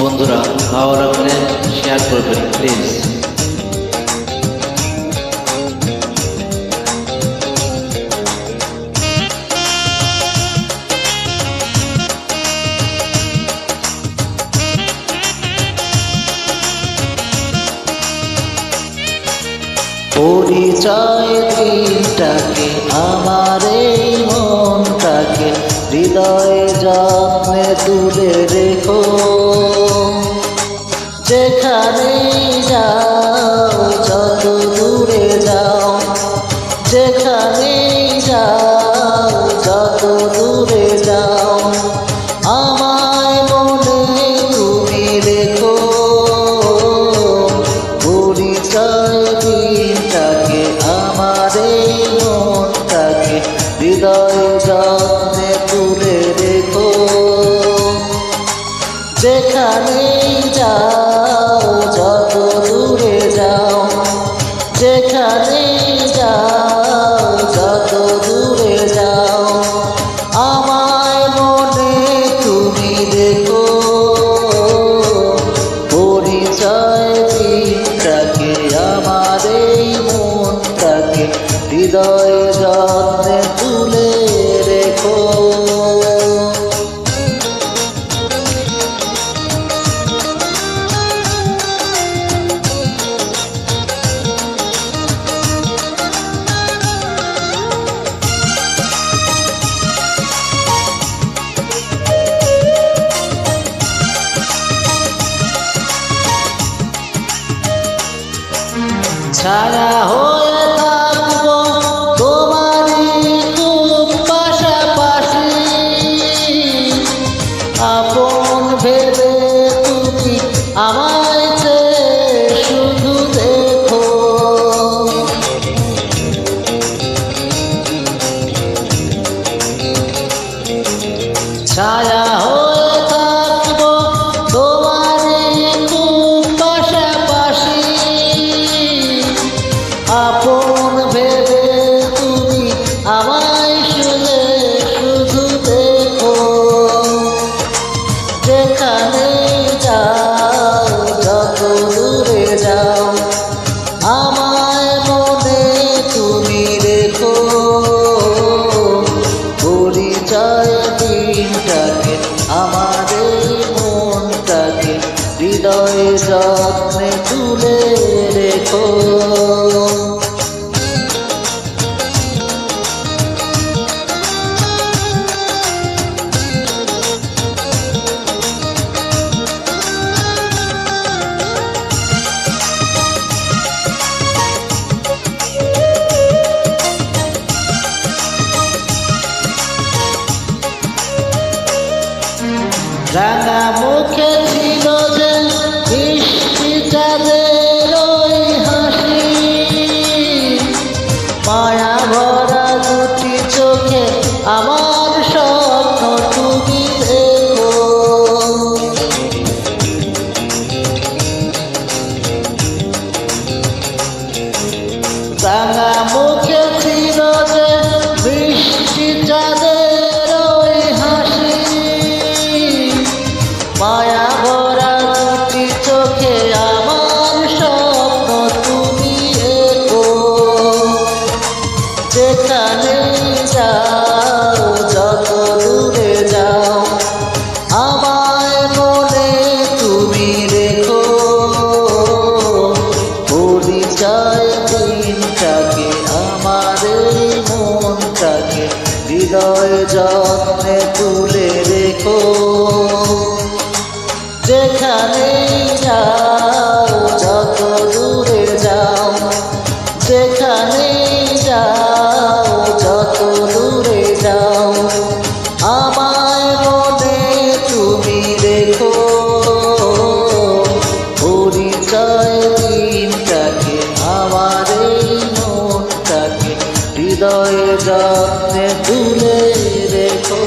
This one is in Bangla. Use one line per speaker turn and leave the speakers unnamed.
বন্ধুরা ভালো লাগলে শেয়ার করবেন প্লিজ।
পরিচয় দিনটাকে আমার এই মনটাকে হৃদয়ে যত্নে তুলে রেখো। যেখানে যাও যত দূরে যাও, যেখানে যাও যত দূরে যাও, আমায় মনে তুমি রেখো। পরিচয় দিনটাকে আমার এই মনটাকে হৃদয়ে যত্নে তুলে রেখো। যেখানে যাও যত দূরে যাও, যেখানে যাও যত দূরে যাও, আমায় মনে তুমি রেখো। পরিচয় দিনটাকে আমার এই মনটাকে হৃদয়ে যত্নে তুলে রেখো। ছায়া হয়ে থাকবো তোমারই খুব পাশাপাশি, আপন ভেবে তুমি আমায় চেয়ে শুধু দেখো। ছায়া হয়ে থাকবো তোমারই খুব পাশাপাশি, আপন ভেবে তুমি আমায় শুধু দেখো। যেখানে যাও যত দূরে যাও, আমায় মনে তুমি রেখো। পরিচয় দিনটাকে আমার এই মনটাকে হৃদয়ে যত্নে তুলে রেখো। রাঙা মুখে ছিল যে মিষ্টি চাঁদের ওই হাসি, মায়া ভরা দুটি চোখে আমার স্বপ্ন তুমি দেখো। রাঙা মুখে ছিল যে মিষ্টি চাঁদের ওই হাসি, মায়া ভরা দুটি চোখে আমার স্বপ্ন তুমি এগো। যেখানে যাও যত দূরে যাও, আমায় মনে তুমি রেখো। পরিচয় দিনটাকে আমার এই মনটাকে হৃদয় যত্নে তুলে রেখো। যেখানে যাও যত দূরে যাও, যেখানে যাও যত দূরে যাও, আমায় মনে তুমি রেখো। পরিচয় দিনটাকে আমার এই মনটাকে হৃদয়ে যত্নে তুলে রেখো।